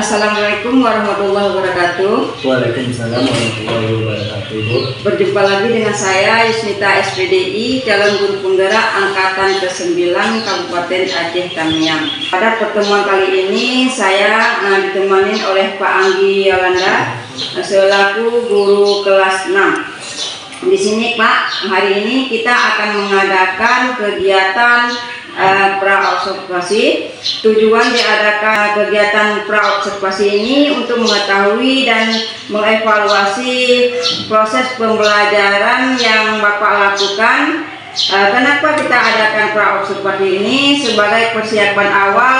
Assalamualaikum warahmatullahi wabarakatuh. Waalaikumsalam warahmatullahi wabarakatuh. Bu. Berjumpa lagi dengan saya Yusnita SPDI, calon guru penggerak angkatan ke-9 Kabupaten Aceh Tamiang. Pada pertemuan kali ini saya ditemani oleh Pak Anggi Yolanda selaku guru kelas 6. Di sini Pak, hari ini kita akan mengadakan kegiatan pra-observasi. Tujuan diadakan kegiatan pra-observasi ini untuk mengetahui dan mengevaluasi proses pembelajaran yang Bapak lakukan. Kenapa kita adakan pra-observasi ini? Sebagai persiapan awal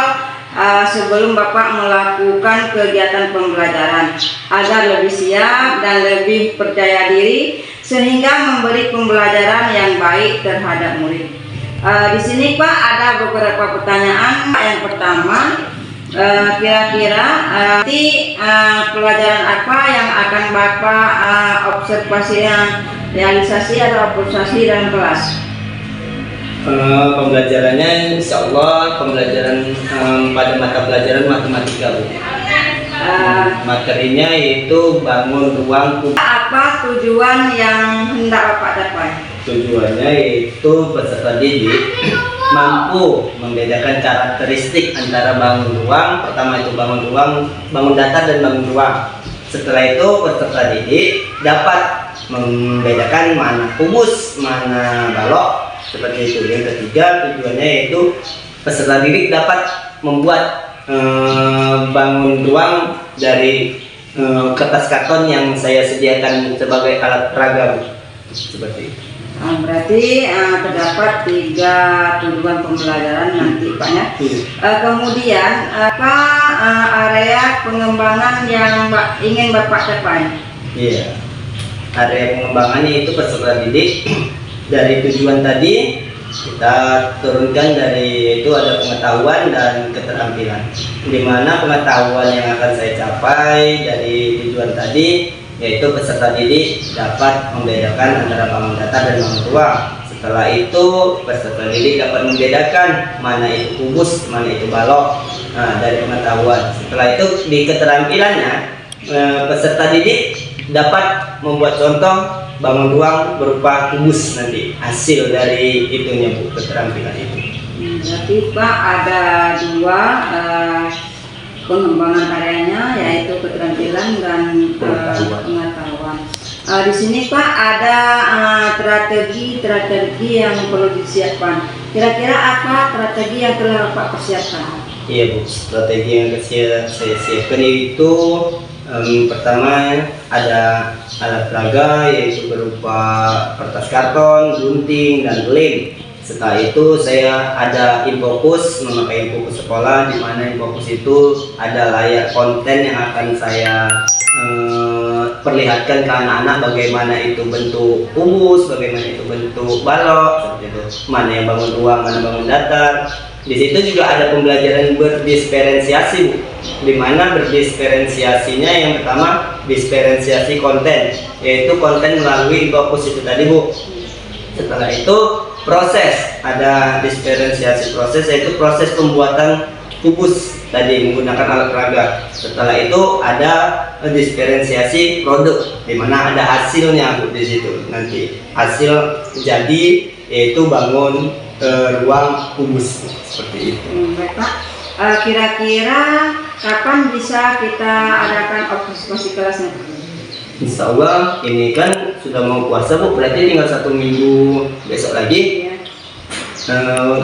sebelum Bapak melakukan kegiatan pembelajaran, agar lebih siap dan lebih percaya diri sehingga memberi pembelajaran yang baik terhadap murid. Di sini Pak ada beberapa pertanyaan. Yang pertama, kira-kira pelajaran apa yang akan Bapak realisasi atau observasi dalam kelas? Pembelajarannya insya Allah pembelajaran pada mata pelajaran matematika, Bu. Materinya yaitu bangun ruang publik. Apa tujuan yang hendak Bapak dapat? Tujuannya yaitu peserta didik mampu membedakan karakteristik antara bangun ruang. Pertama itu bangun ruang, bangun datar dan bangun ruang. Setelah itu peserta didik dapat membedakan mana kubus, mana balok, seperti itu. Yang ketiga tujuannya yaitu peserta didik dapat membuat bangun ruang dari kertas karton yang saya sediakan sebagai alat peraga, seperti itu. Berarti terdapat 3 tujuan pembelajaran nanti Pak ya. Kemudian apa area pengembangan yang ingin Bapak capai? Iya, area pengembangannya itu peserta didik. Dari tujuan tadi kita turunkan dari itu ada pengetahuan dan keterampilan, di mana pengetahuan yang akan saya capai dari tujuan tadi yaitu peserta didik dapat membedakan antara bangun datar dan bangun ruang. Setelah itu peserta didik dapat membedakan mana itu kubus, mana itu balok, dari pengetahuan. Setelah itu di keterampilannya peserta didik dapat membuat contoh bangun ruang berupa kubus nanti, hasil dari itunya Bu, keterampilan itu. Berarti Pak ada 2 pengembangan areanya, yaitu keterampilan dan pengetahuan. Di sini Pak ada strategi yang perlu disiapkan. Kira-kira apa strategi yang telah Pak persiapkan? Iya Bu, strategi yang saya siapkan itu pertama ada alat peraga yaitu berupa kertas karton, gunting, dan lem. Setelah itu saya ada infokus, memakai infokus sekolah, di mana infokus itu ada layar konten yang akan saya perlihatkan ke anak-anak bagaimana itu bentuk kubus, bagaimana itu bentuk balok, seperti itu. Mana yang bangun ruang, mana bangun datar. Di situ juga ada pembelajaran berdiferensiasi, Bu. Di mana berdiferensiasinya yang pertama diferensiasi konten, yaitu konten melalui infokus itu tadi, Bu. Setelah itu proses, ada diferensiasi proses, yaitu proses pembuatan kubus tadi menggunakan alat peraga. Setelah itu ada diferensiasi produk, di mana ada hasilnya Bu, di situ nanti hasil jadi yaitu bangun ruang kubus, seperti itu. Baik Pak, kira-kira kapan bisa kita adakan observasi kelasnya? Insya Allah ini kan sudah mau puasa Bu, berarti tinggal 1 minggu besok lagi.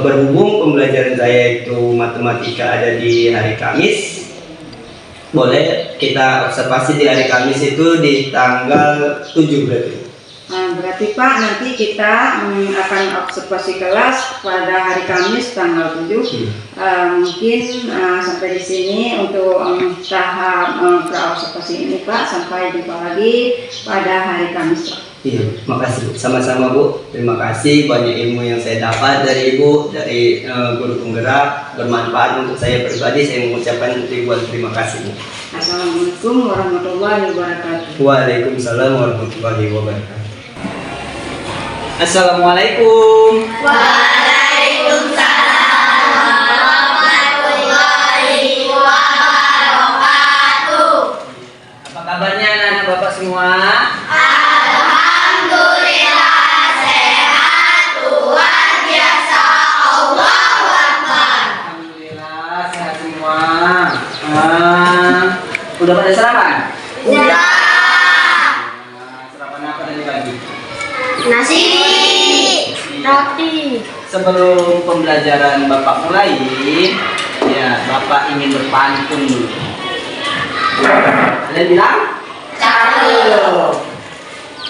Berhubung pembelajaran saya itu matematika ada di hari Kamis, boleh kita observasi di hari Kamis itu di tanggal 7 berarti. Berarti Pak nanti kita akan observasi kelas pada hari Kamis tanggal 7. Mungkin sampai di sini untuk tahap pra-observasi ini Pak. Sampai jumpa lagi pada hari Kamis Pak. Iya, makasih Bu. Sama-sama Bu. Terima kasih, banyak ilmu yang saya dapat dari Ibu, dari guru penggerak, bermanfaat untuk saya pribadi. Saya mengucapkan ribuan terima kasih Bu. Assalamualaikum warahmatullahi wabarakatuh. Waalaikumsalam warahmatullahi wabarakatuh. Assalamualaikum. Waalaikumsalam warahmatullahi wabarakatuh. semua? Alhamdulillah sehat, luar biasa, Allahu Akbar. Alhamdulillah sehat semua. Udah pada sarapan? Udah. Sarapan apa tadi pagi? Nasi, roti. Sebelum pembelajaran Bapak mulai, ya Bapak ingin berpantun dulu. Kalian bilang? Cakep.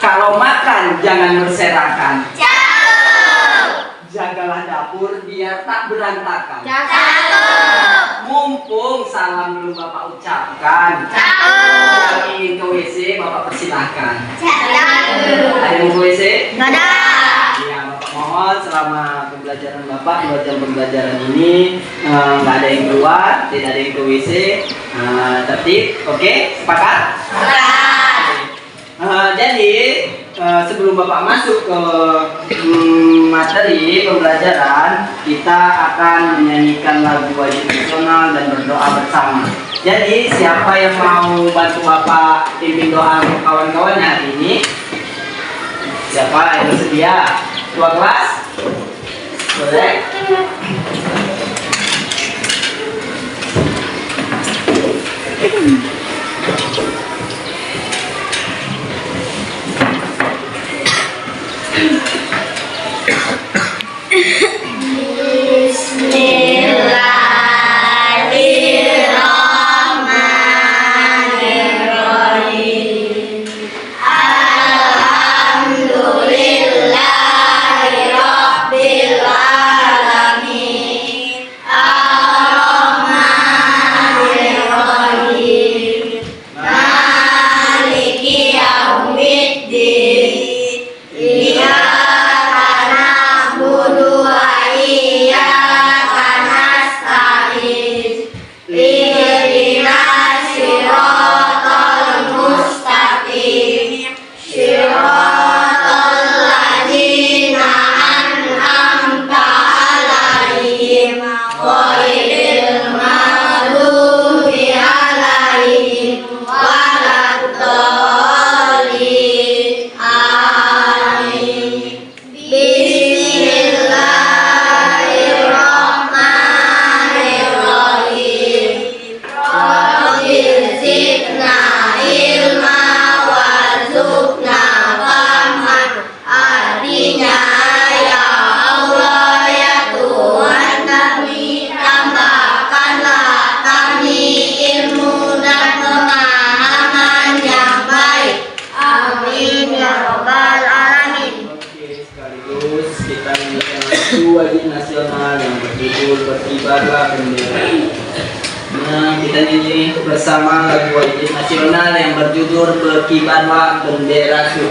Kalau makan jangan berserakan. Cakep. Jagalah dapur biar tak berantakan. Cakep. Mumpung salam belum Bapak ucapkan. Cakep. Yang ingin ke WC Bapak persilahkan. Cakep. Ada yang mau ke WC? Nggak ada. Ya, Bapak mohon selama pembelajaran Bapak 2 jam pembelajaran ini nggak ada yang keluar, tidak ada yang ke WC, tertib, oke? Sepakat? Jadi sebelum Bapak masuk ke materi pembelajaran, kita akan menyanyikan lagu wajib nasional dan berdoa bersama. Jadi siapa yang mau bantu Bapak pimpin doa untuk kawan-kawannya hari ini? Siapa yang bersedia? Ketua kelas? Boleh? Bismillahirrahmanirrahim. Alhamdulillahirabbil alamin. Ar-Rahmanirrahim. Maliki yaumiddin. Iyyaka na'budu wa iyyaka nasta'in. Ihdinas siratal mustaqim. Siratal ladzina an'amta 'alaihim ghairil maghdubi 'alaihim waladdallin. Amin. Bismillahirrahmanirrahim. Rabbil zidna ilma warzuqna fahman. Artinya, ya Allah ya Tuhan kami, tambahkanlah kami ilmu dan pemahaman yang baik. Amin ya rabbal alamin. Oke, sekaligus kita menyanyikan lagu wajib nasional yang berjudul Berkibarlah Bendera. Nah, kita nyanyi bersama lagu wajib nasional yang berjudul Berkibarlah Benderaku.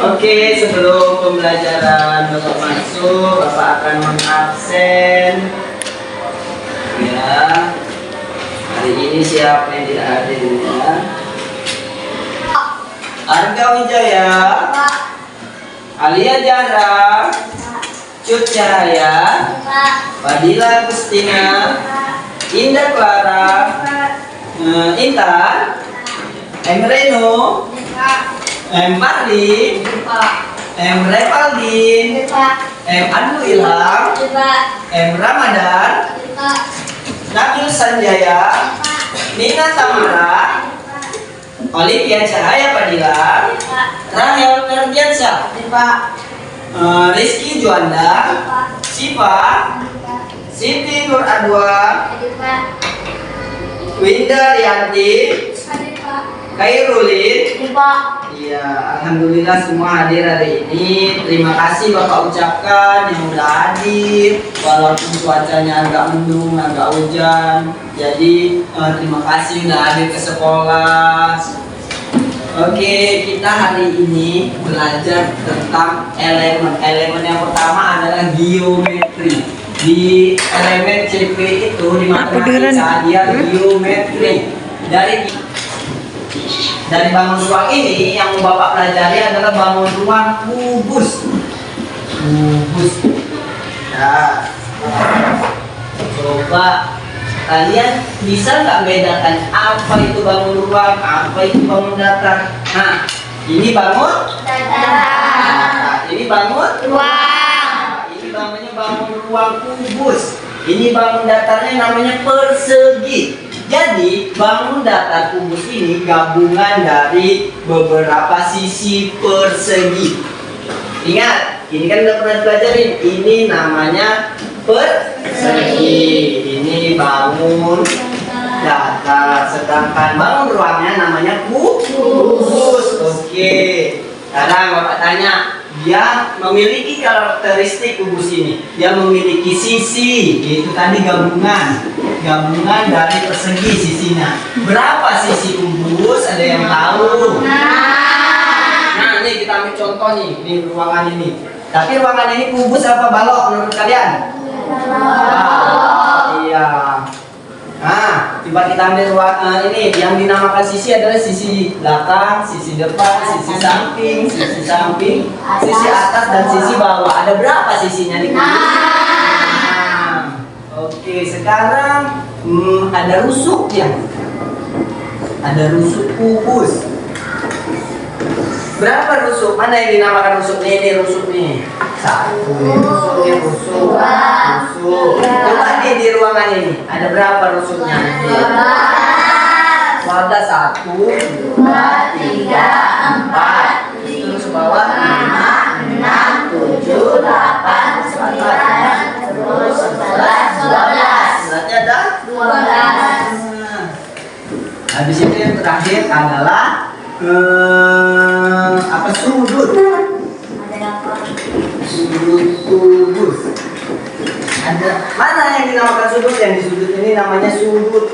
Oke, sebelum pembelajaran Bapak masuk, Bapak akan mengabsen. Ya, hari Hari ini siapa yang tidak hadir ya? Arga Wijaya, Alia Jara, Cut Cahaya, Fadila Agustina, Indah Clara, Intan, M Reno, M Pardi, M Revaldin, M Anu Ilham, M Ramadan, Nabil Sanjaya, Nina Tamara, Olivia Cahaya Padilla, Rahel Ferdiansyah, Rizky Juanda, Siva, Siti Nur Adwa, Winda Rianti, Khairulin. Iya, alhamdulillah semua hadir hari ini. Terima kasih Bapak ucapkan yang udah hadir walaupun cuacanya agak mendung, agak hujan. Jadi terima kasih udah hadir ke sekolah. Oke, kita hari ini belajar tentang elemen. Elemen yang pertama adalah geometri. Di elemen CP itu di matematika dia geometri. Dari bangun ruang ini yang Bapak pelajari adalah bangun ruang kubus. Nah, coba kalian bisa nggak bedakan apa itu bangun ruang, apa itu bangun datar? Nah, ini bangun datar. Nah, ini bangun ruang. Nah, ini namanya bangun ruang kubus. Ini bangun datarnya namanya persegi. Jadi bangun datar kubus ini gabungan dari beberapa sisi persegi. Ingat, ini kan udah pernah pelajarin. Ini namanya persegi. Ini bangun datar. Sedangkan bangun ruangnya namanya kubus. Oke. Sekarang Bapak tanya, dia memiliki karakteristik kubus ini. Dia memiliki sisi, yaitu tadi gabungan dari persegi sisinya. Berapa sisi kubus? Ada yang tahu? Nah, ini kita ambil contoh nih di ruangan ini. Tapi ruangan ini kubus apa balok menurut kalian? Iya. Nah, coba kita ambil ruangan ini. Yang dinamakan sisi adalah sisi belakang, sisi depan, sisi samping, sisi atas dan sisi bawah. Ada berapa sisinya di kubus? Oke, sekarang ada rusuknya. Ada rusuk kubus. Berapa rusuk? Mana yang dinamakan rusuk? Ini rusuk nih. Satu. Rusuk. Coba nih di ruangan ini. Ada berapa rusuknya? Ada 1, 2, 3, 4. Terus bawah 5, 6, 7, 8, 9, 10, 11, 12. Berarti ada 12. Habis itu yang terakhir adalah sudut. Sudut kubus. Ada mana yang dinamakan sudut? Yang di sudut ini namanya sudut.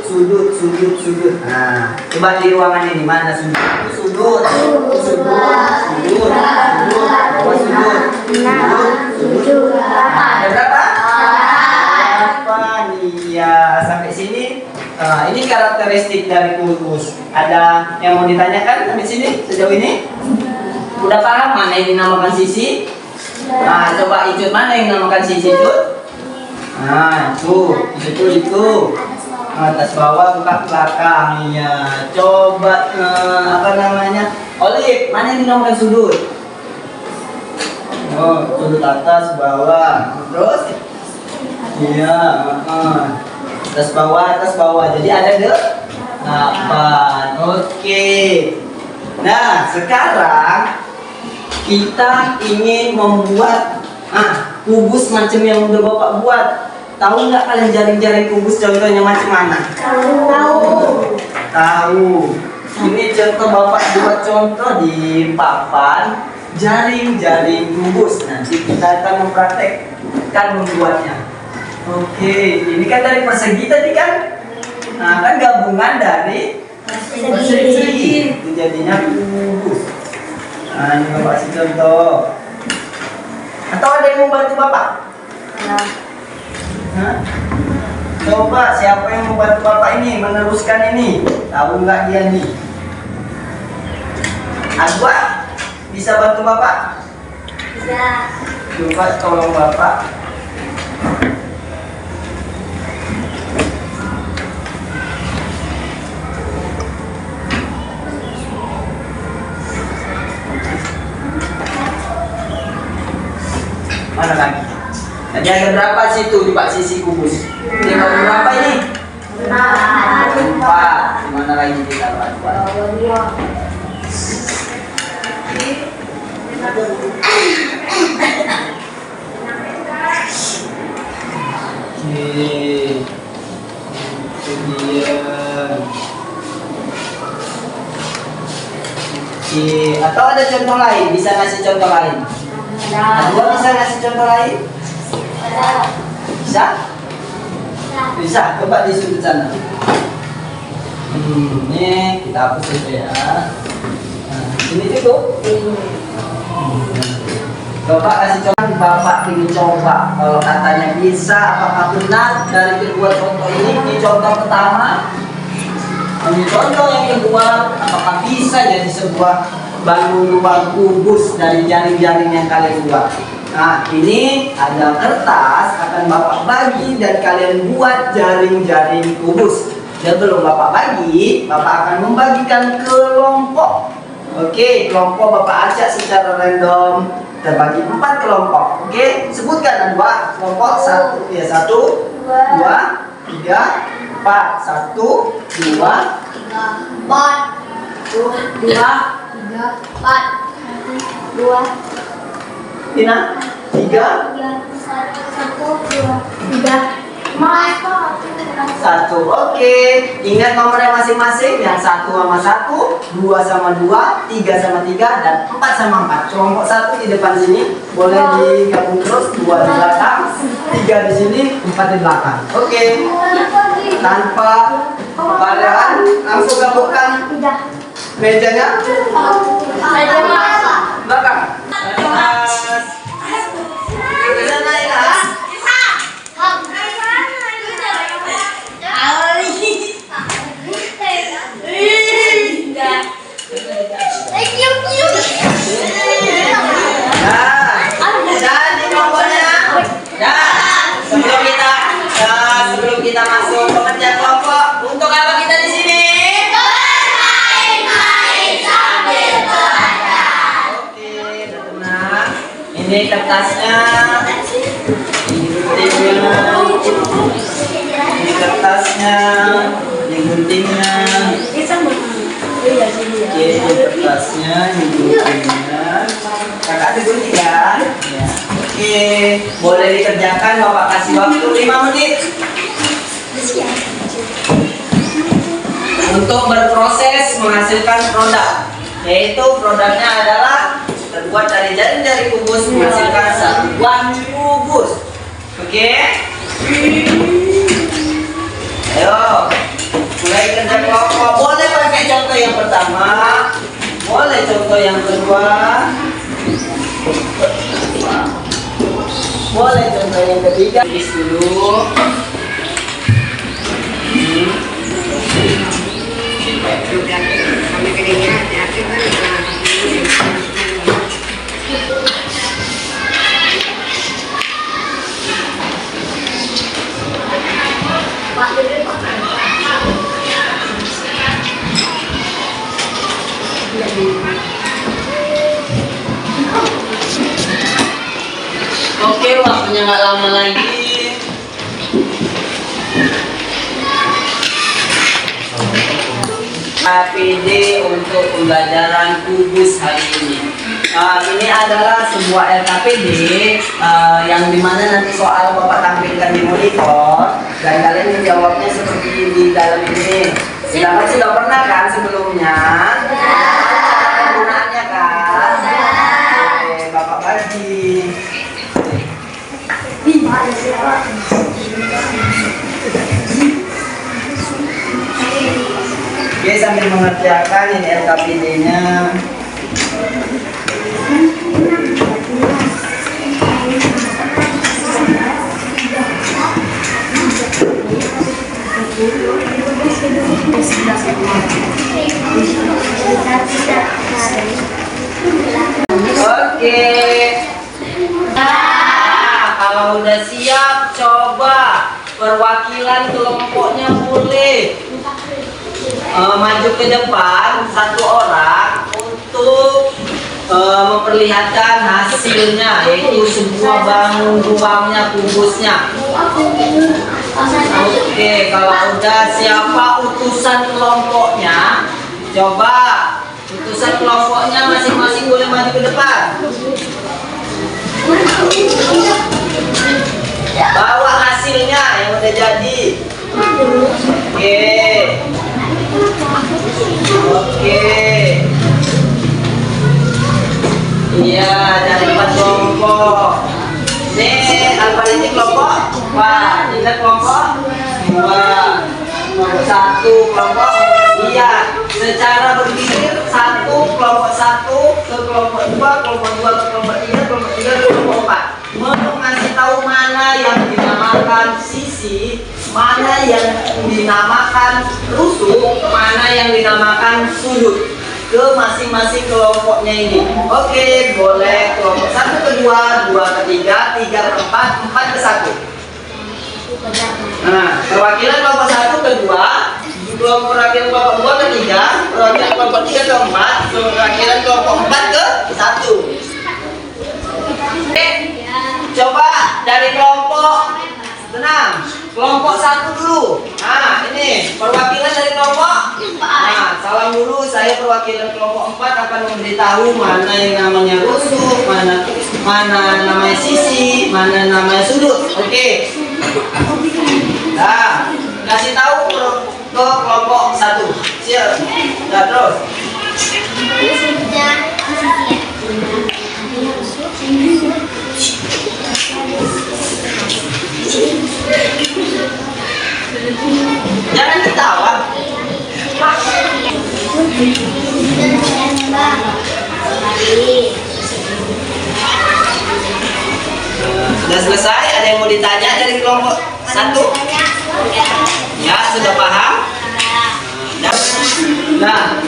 Nah, coba di ruangan ini mana sudut? Sudut. Ada berapa? 8. Iya, sampai sini. Ini karakteristik dari kubus. Ada yang mau ditanyakan sampai sini sejauh ini? Udah paham mana yang dinamakan sisi? Nah, coba Icut, mana yang dinamakan sisi, Icut? Nah, itu. Atas bawah, buka belakang. Iya. Coba Olive, mana yang dinamakan sudut? Oh, sudut atas, bawah. Terus? Iya, atas bawah. Jadi ada 8. Oke. Nah, sekarang kita ingin membuat kubus macam yang udah Bapak buat. Tahu nggak kalian jaring-jaring kubus contohnya macam mana? Tahu. Ini contoh Bapak buat contoh di papan jaring-jaring kubus. Nanti kita akan mempraktekkan membuatnya. Oke, ini kan dari persegi tadi kan? Nah, kan gabungan dari persegi. Itu jadinya kubus. Nah, ini Bapak kasih contoh. Atau ada yang mau bantu Bapak? Hah? Coba siapa yang membantu Bapak ini meneruskan ini? Tahu nggak dia nih? Azwa, bisa bantu Bapak? Bisa. Coba tolong Bapak. Mana lagi? Tadi ada berapa situ di Pak sisi kubus? Ini baru berapa ini? Empat. Di mana lagi kita buat? Oke. Itu dia. Oke. Atau ada contoh lain? Bisa ngasih contoh lain? Adua bisa ngasih contoh lain? Bisa? Bisa, coba di sudut sana. Ini kita hapus itu ya. Nah, sini cukup. Coba kasih contoh, Bapak ini coba. Kalau katanya bisa, apakah benar dari kedua contoh ini? Ini contoh pertama. Ini contoh yang kedua, apakah bisa jadi sebuah bangun ruang kubus dari jaring-jaring yang kalian buat? Nah, ini ada kertas akan Bapak bagi dan kalian buat jaring-jaring kubus. Sebelum Bapak bagi, Bapak akan membagikan kelompok. Oke, kelompok Bapak acak secara random terbagi 4 kelompok. Oke, sebutkan dua kelompok. Satu, 2, 3, 4. 1, 2, 2, Tina, 3, 1. Oke, ingat nomornya masing-masing. Yang 1 sama 1, 2 sama 2, 3 sama 3, dan 4 sama 4. Kelompok 1 di depan sini boleh digabung terus. 2 di belakang, 3 di sini, 4 di belakang. Oke, tanpa keadaan langsung gabungkan mejanya belakang. Sebelum kita masuk pengerjaan kelompok, untuk apa kita di sini? bermain-main sambil belajar. Oke, udah tenang. Ini kertasnya, ini guntingnya, ini kertasnya, ini guntingnya. Oke, ini kertasnya, ini guntingnya. Kakak ada gunting kan? Ya. Oke, boleh dikerjakan. Bapak kasih waktu 5 menit untuk berproses menghasilkan produk, yaitu produknya adalah terbuat dari jaring-jaring kubus menghasilkan satu buah kubus. Oke, ayo mulai kerja kelompok. Boleh pakai contoh yang pertama, boleh contoh yang kedua, boleh contoh yang ketiga. Tulis dulu. Oke, waktunya nggak lama lagi. APD untuk pembelajaran kubus hari ini. Ini adalah sebuah LKPD yang dimana nanti soal Bapak tampilkan di monitor dan kalian menjawabnya seperti di dalam ini. Silakan sudah pernah kan sebelumnya? Penggunaannya kan? Oke, Bapak bagi. Oke, sambil mengerjakan ini LKPD-nya. Oke. Nah, kalau udah siap, coba perwakilan kelompoknya boleh maju ke depan satu orang untuk memperlihatkan hasilnya, yaitu sebuah bangun ruangnya, kubusnya. Oke, kalau udah, siapa utusan kelompoknya? Coba utusan kelompoknya masing-masing boleh maju ke depan. Bawa hasilnya yang udah jadi. Oke. Oke. Iya, dari 4 kelompok. Nih, apa ini kelompok? Wah, ini kelompok 2, kelompok 1, kelompok. Iya, secara bergilir kelompok 1 ke kelompok 2, kelompok 2 ke kelompok 3, kelompok 3 ke kelompok 4. Mau ngasih tahu mana yang dinamakan sisi, mana yang dinamakan rusuk, mana yang dinamakan sudut ke masing-masing kelompoknya ini. Oke, boleh kelompok 1 ke 2, 2 ke 3, 3 ke 4, 4 ke 1. Nah, perwakilan kelompok 1 ke 2, perwakilan kelompok 2 ke 3, perwakilan kelompok 3 ke 4, perwakilan kelompok 4 ke 1. Oke, coba dari kelompok, tenang, kelompok 1 dulu. Nah, ini perwakilan dari kelompok. Nah, salam dulu, saya perwakilan kelompok 4 akan memberitahu mana yang namanya rusuk, mana namanya sisi, mana namanya sudut. Oke. Nah, kasih tahu ke kelompok 1. Siap. Nah, terus. Jangan ketawa. Sudah selesai? Ada yang mau ditanya dari kelompok 1? Ya, sudah paham? Nah.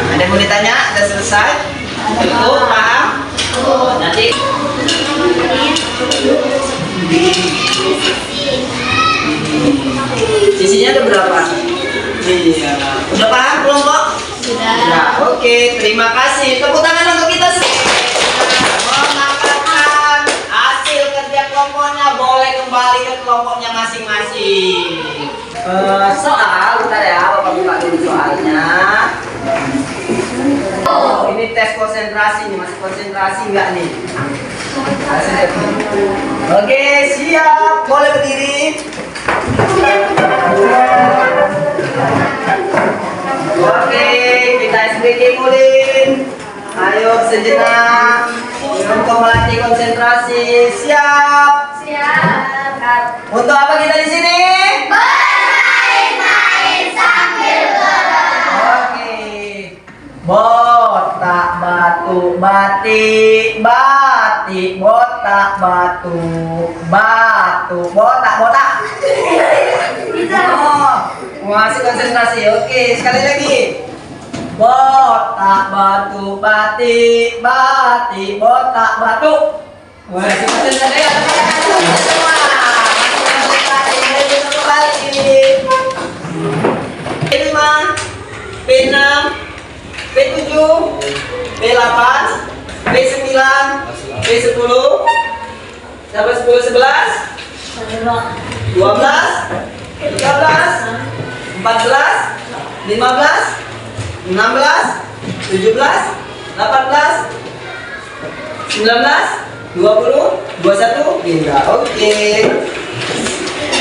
Ada yang mau ditanya? Sudah selesai? Cukup, paham? Nanti sisinya ada berapa? Iya. Udah paham kelompok? Sudah. Ya, oke. Terima kasih. Tepuk tangan untuk kita semua. Mengangkatkan hasil kerja kelompoknya, boleh kembali ke kelompoknya masing-masing. Soal, bentar ya, Bapak buka dulu soalnya. Oh, ini tes konsentrasi nih, masih konsentrasi enggak nih? Oke, siap. Boleh berdiri. Oke, kita SBG mulin. Ayo sejenak untuk melatih konsentrasi. Siap? Siap. Untuk apa kita di sini? Bermain-main sambil Oke. Botak batu batik batik botak batu batu botak botak. Oh, masih konsentrasi. Oke, sekali lagi. Botak batu batik batik botak batu. Wah, konsentrasi ya. Semua. Masih konsentrasi. Satu kali. P5, P6, P7, P8, P9, P10. Siapa 10, 11? 12, 13, 14, 15, 16, 17, 18, 19, 20, 21, hingga oke.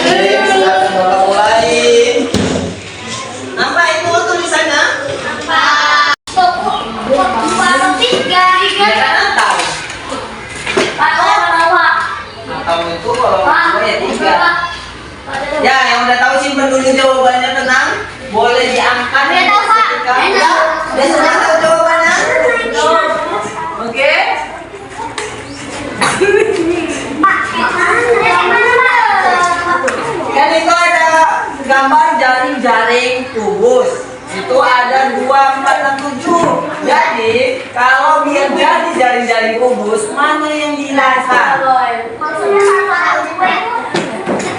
Silakan Bapak mulai. Nampak itu tulisannya? Tiga. Jangan tahu. Pak, menunggu jawabannya, tenang. Boleh diangkat. Udah semua tahu jawabannya? Oke. Kan itu ada gambar jaring-jaring kubus. Itu ada 2, 4, dan 7. Jadi kalau biar jadi jaring-jaring kubus, mana yang dihilangkan?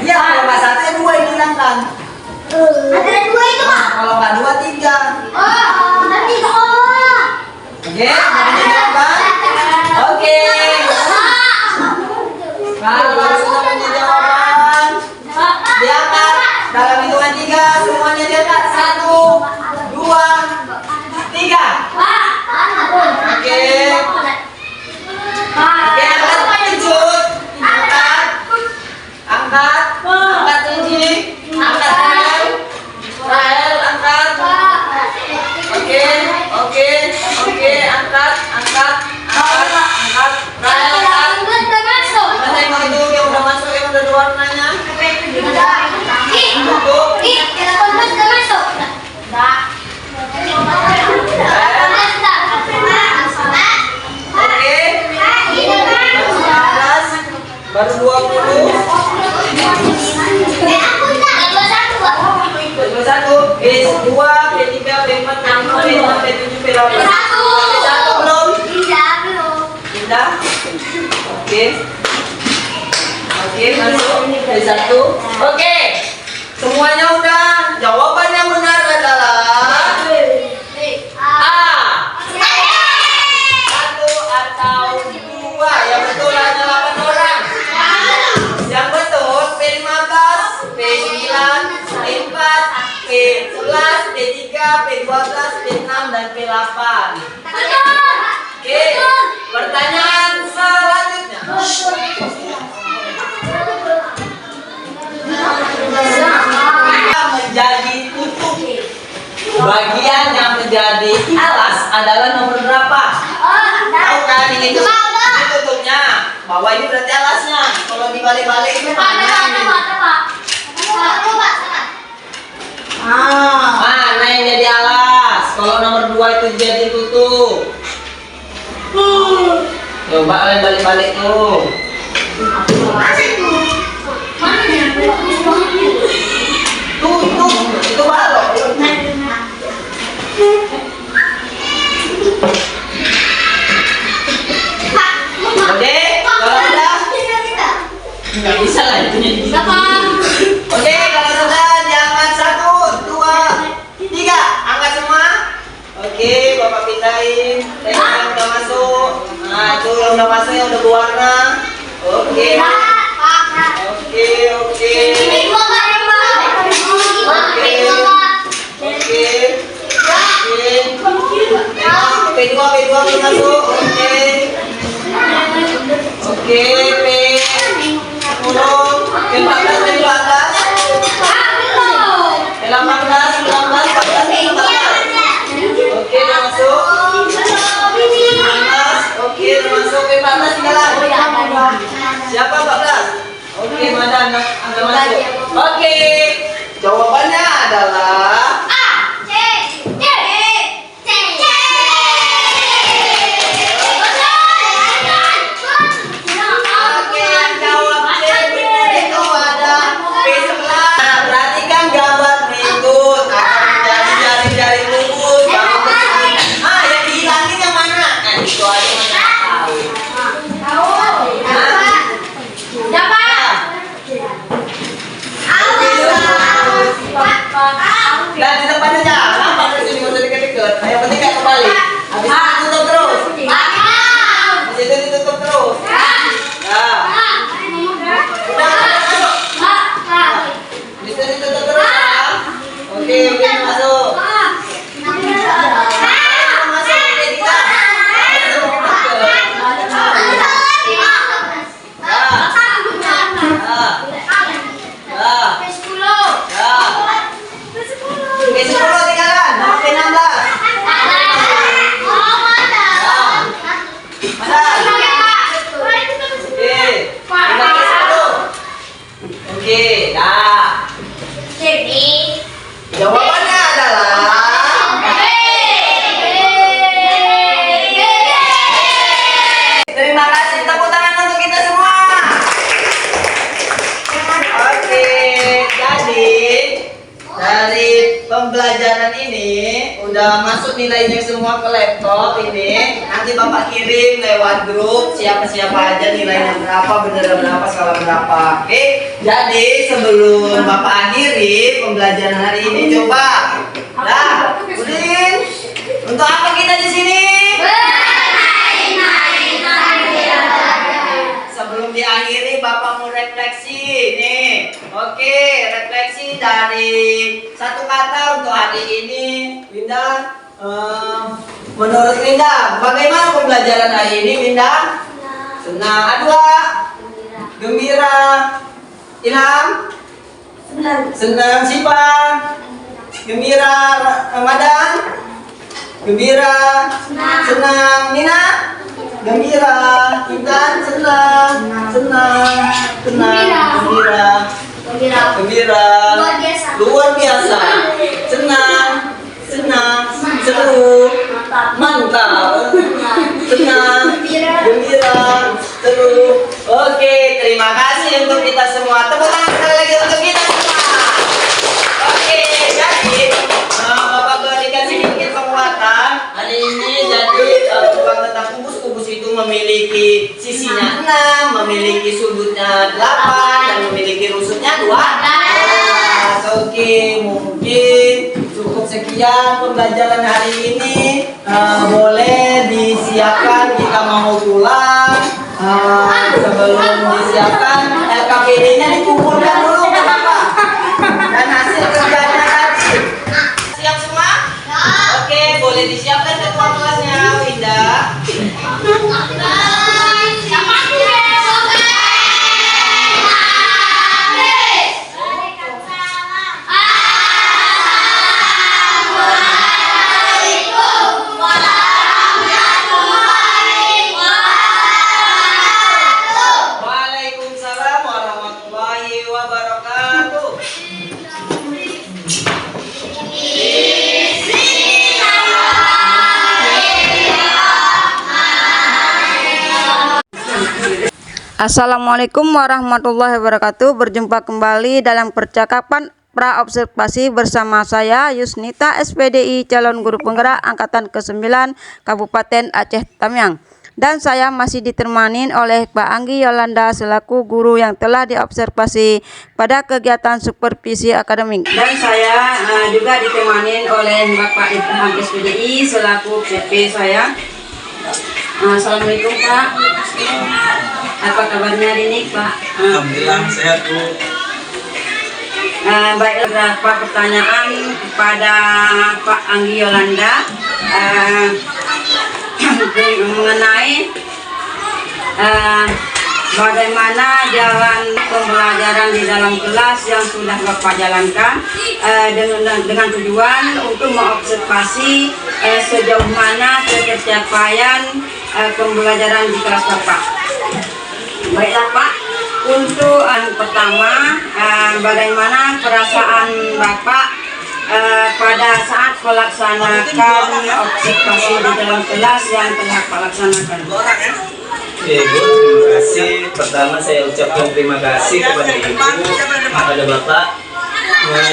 Ya kalau nggak 1 2 yang dihilangkan. Kalau nggak 2 3. Oke, namanya jawaban. Oke. Kalau sudah punya jawaban, diangkat dalam hitungan 3, semuanya diangkat. 1, 2, 3. Oke. Oke, angkat penjut. Angkat kunci. Angkat Rahel, angkat. Oke, angkat. Rahel, angkat. Mana yang itu yang udah masuk, yang udah ada warnanya? Baru 20. 21. P2, P3, P4, P5, P6, P7, P8. P1 belum? Pindah. Oke, masuk. P1. Oke. Semuanya udah. Jawaban yang benar adalah A. 1 atau 2. Yang betul hanya 8 orang. Yang betul P15, P9, P4, P11, P3, P12, P6, dan P8. Oke, pertanyaan selanjutnya. Menjadi tutup. Bagian yang menjadi alas adalah nomor berapa? Tahu kan ini tutupnya? Bawah ini berarti alasnya. Kalau dibalik-balik itu mana? Mana yang jadi alas? Kalau nomor 2 itu jadi tutup. Coba kalian balik-balik tuh. Tutup itu balok. Oke, kalau udah nggak bisa lah itu. Oke, kalau sudah diangkat 1, 2, 3, angkat semua. Oke, Bapak pindahin. Yang udah masuk. Nah, itu yang udah masuk yang udah berwarna. Oke. P2 belum masuk. Oke, P10, P14 di atas. P18, 19, 14, 15. Oke, udah masuk. 15. Oke, udah masuk. P14 tinggalan. Siapa 14? Oke, mana anda masuk? Oke, jawabannya adalah pembelajaran ini udah masuk nilainya semua ke laptop ini. Nanti Bapak kirim lewat grup siapa-siapa aja nilainya berapa, bener berapa, salah berapa. Oke. Jadi sebelum Bapak akhiri pembelajaran hari ini, coba. Dah, Udin. Untuk apa kita di sini? Sebelum diakhiri Bapak mau refleksi nih. Oke, refleksi dari satu kata untuk hari ini. Winda, menurut Winda, bagaimana pembelajaran hari ini, Winda? Senang. Adwa? Gembira. Ilham? Senang. Sipa? Gembira. Ramadan? Gembira. Senang. Nina? Gembira. Intan? Senang. Gembira. Luar biasa. Senang. Seru. Mantap. Senang. Gembira. Seru. Oke, terima kasih untuk kita semua. Tepuk tangan sekali lagi untuk kita semua. Oke, jadi Bapak berikan sedikit penguatan hari ini. Jadi bukan tentang kubus itu memiliki sisinya 6, memiliki sudutnya 8, dan memiliki rusuknya 2. Oke, mungkin cukup sekian pembelajaran hari ini. Boleh disiapkan kita mau pulang. Sebelum disiapkan LKPD-nya dikumpulkan dulu Bapak. Dan hasil kerjanya tadi. Siap semua? Oke, boleh disiapkan ketua kelasnya, Winda. Waalaikumsalam warahmatullahi wabarakatuh. Assalamualaikum warahmatullahi wabarakatuh. Berjumpa kembali dalam percakapan praobservasi bersama saya Yusnita SPDI, calon guru penggerak angkatan ke-9 Kabupaten Aceh Tamiang. Dan saya masih ditemani oleh Pak Anggi Yolanda selaku guru yang telah diobservasi pada kegiatan supervisi akademik. Dan saya juga ditemani oleh Bapak Ibham SPDI selaku PP saya. Assalamualaikum Pak. Apa kabarnya hari ini Pak? Alhamdulillah sehat Bu. Baik, beberapa pertanyaan kepada Pak Anggi Yolanda mengenai bagaimana jalan pembelajaran di dalam kelas yang sudah Bapak jalankan dengan tujuan untuk mengobservasi sejauh mana pencapaian pembelajaran di kelas Bapak. Baiklah Pak, untuk pertama, bagaimana perasaan Bapak pada saat melaksanakan observasi di dalam kelas yang telah Pak laksanakan? Oke Bu, terima kasih. Pertama saya ucapkan terima kasih kepada Ibu, kepada Bapak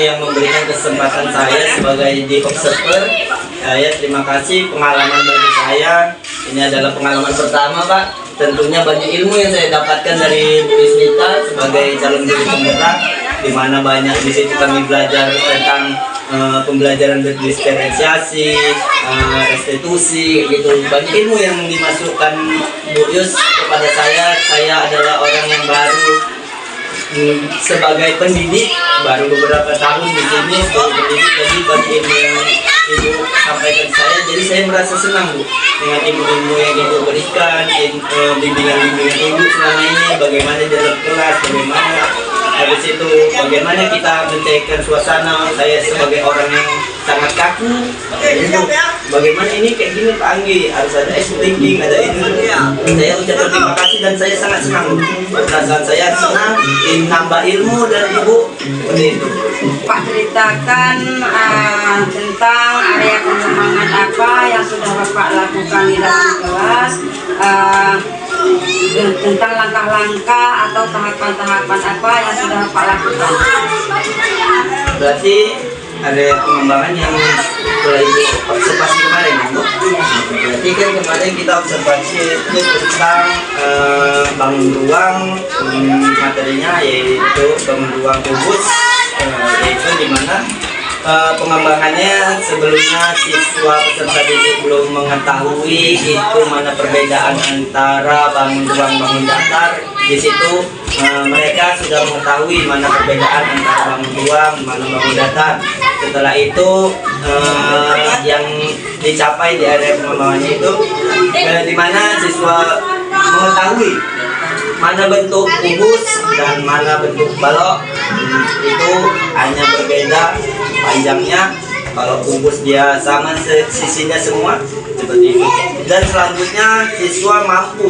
yang memberikan kesempatan saya sebagai di observer. Saya terima kasih, pengalaman bagi saya ini adalah pengalaman pertama Pak. Tentunya banyak ilmu yang saya dapatkan dari Bu Yusnita sebagai calon guru penggerak, di mana banyak di situ kami belajar tentang pembelajaran berdiferensiasi, restitusi, gitu. Banyak ilmu yang dimasukkan Bu Yus kepada saya. Saya adalah orang yang baru sebagai pendidik, baru beberapa tahun di sini sebagai pendidik, jadi banyak ilmu yang Ibu sampaikan saya. Jadi saya merasa senang Bu dengan ilmu-ilmu yang Ibu berikan, bimbingan-bimbingan Ibu selama ini, bagaimana dalam kelas, bagaimana habis itu bagaimana kita mencairkan suasana. Saya sebagai orang yang sangat kaku, bagaimana ini kayak gini Pak Anggi, harus ada thinking, ada itu. Saya ucapkan terima kasih dan saya sangat senang. Perasaan saya senang, nambah ilmu dan Ibu seperti itu. Pak ceritakan tentang area pengembangan apa yang sudah Bapak lakukan di dalam kelas, tentang langkah-langkah atau tahapan-tahapan apa yang sudah Bapak lakukan. Berarti area pengembangan yang telah Ibu observasi kemarin ya Bu. Berarti kan kemarin kita observasi itu tentang bangun ruang, materinya yaitu bangun ruang kubus, yaitu di mana pengembangannya sebelumnya siswa peserta didik belum mengetahui itu mana perbedaan antara bangun ruang bangun datar. Di situ mereka sudah mengetahui mana perbedaan antara bangun ruang mana bangun datar. Setelah itu yang dicapai di area pengembangannya itu di mana siswa mengetahui mana bentuk kubus dan mana bentuk balok. Itu hanya berbeda panjangnya. Kalau kubus dia sama sisinya semua seperti itu. Dan selanjutnya siswa mampu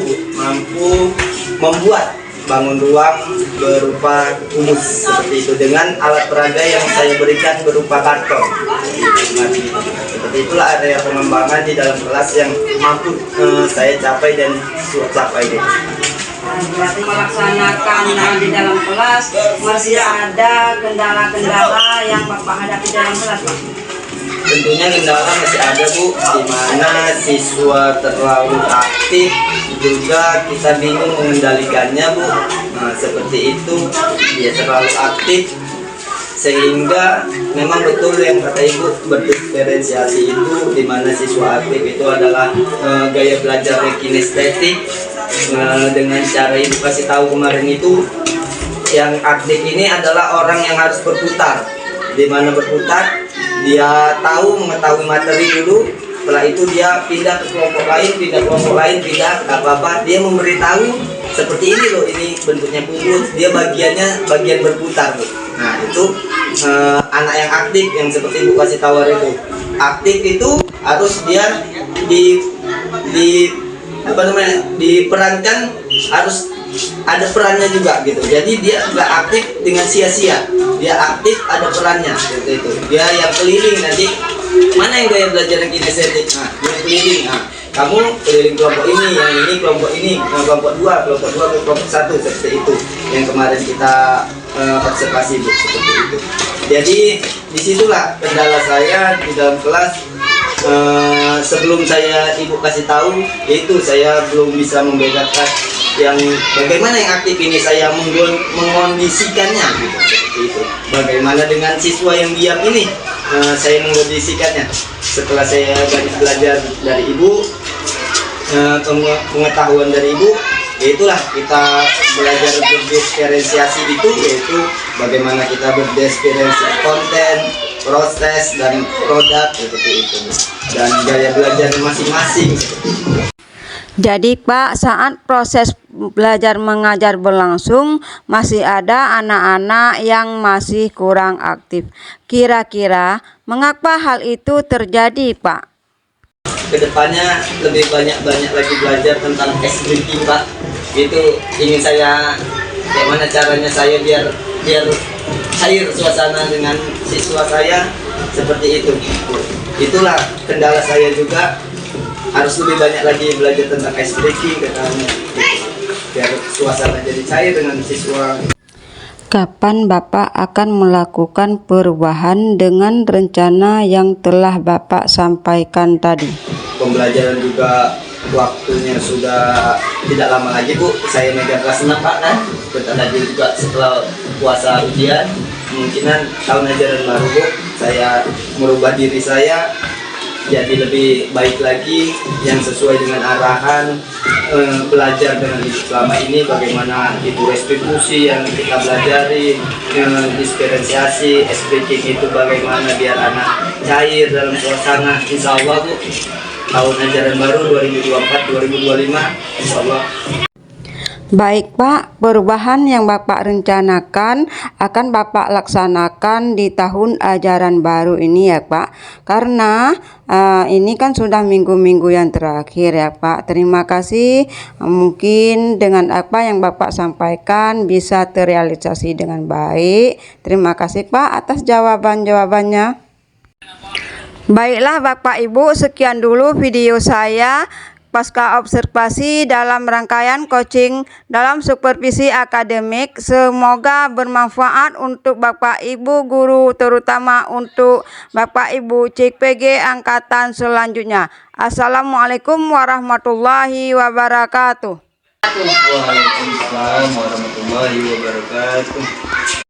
membuat bangun ruang berupa kubus seperti itu dengan alat peraga yang saya berikan berupa karton. Seperti itulah area pengembangan di dalam kelas yang mampu saya capai dan siswa capai. Berarti melaksanakan di dalam kelas masih ada kendala-kendala yang Bapak hadapi dalam kelas, Pak? Tentunya kendala masih ada Bu, di mana siswa terlalu aktif juga kita bingung mengendalikannya Bu. Nah seperti itu, dia terlalu aktif sehingga memang betul yang kata Ibu berdiferensiasi itu, di mana siswa aktif itu adalah gaya belajar kinestetik. Dengan cara Ibu kasih tahu kemarin itu, yang aktif ini adalah orang yang harus berputar, di mana berputar dia mengetahui materi dulu, setelah itu dia pindah ke kelompok lain, pindah apa-apa, dia memberitahu seperti ini loh, ini bentuknya kubus, dia bagian berputar Bu. Nah itu anak yang aktif yang seperti Ibu kasih tahu itu, aktif itu harus dia diperankan, harus ada perannya juga gitu. Jadi dia nggak aktif dengan sia-sia, dia aktif ada perannya seperti itu. Dia yang keliling nanti, mana yang gaya belajar yang kinestetik, nah dia keliling. Nah kamu keliling kelompok ini, yang ini kelompok ini, kelompok 2 ke kelompok 1 seperti itu yang kemarin kita observasi Bu, seperti itu. Jadi disitulah kendala saya di dalam kelas. Sebelum Ibu kasih tahu, yaitu saya belum bisa membedakan yang bagaimana yang aktif ini, saya mengondisikannya gitu, seperti itu. Bagaimana dengan siswa yang diam ini, saya mengondisikannya. Setelah saya banyak belajar dari Ibu, pengetahuan dari Ibu, yaitulah kita belajar berdiferensiasi itu, yaitu bagaimana kita berdiferensiasi konten, proses dan produk seperti itu, dan gaya belajar masing-masing. Jadi Pak, saat proses belajar mengajar berlangsung masih ada anak-anak yang masih kurang aktif. Kira-kira mengapa hal itu terjadi, Pak? Kedepannya lebih banyak lagi belajar tentang ice breaking Pak. Itu ingin saya, bagaimana caranya saya biar cair suasana dengan siswa saya seperti itu. Itulah kendala saya juga, harus lebih banyak lagi belajar tentang ice breaking biar suasana jadi cair dengan siswa. Kapan Bapak akan melakukan perubahan dengan rencana yang telah Bapak sampaikan tadi? Pembelajaran juga waktunya sudah tidak lama lagi Bu, saya megang kelas 6 Pak kan. Bentar lagi juga setelah puasa ujian, kemungkinan tahun ajaran baru Bu, saya merubah diri saya jadi lebih baik lagi, yang sesuai dengan arahan belajar dengan Ibu selama ini, bagaimana Ibu restitusi yang kita pelajari, diferensiasi, SPK itu bagaimana biar anak cair dalam suasana. Insya Allah Bu, tahun ajaran baru 2024-2025 Insya Allah. Baik Pak, perubahan yang Bapak rencanakan akan Bapak laksanakan di tahun ajaran baru ini ya Pak. Karena ini kan sudah minggu-minggu yang terakhir ya Pak. Terima kasih, mungkin dengan apa yang Bapak sampaikan bisa terrealisasi dengan baik. Terima kasih Pak atas jawaban-jawabannya. Baiklah Bapak Ibu, sekian dulu video saya. pasca observasi dalam rangkaian coaching dalam supervisi akademik. Semoga bermanfaat untuk Bapak Ibu guru, terutama untuk Bapak Ibu CPG angkatan selanjutnya. Assalamualaikum warahmatullahi wabarakatuh. Waalaikumsalam warahmatullahi wabarakatuh.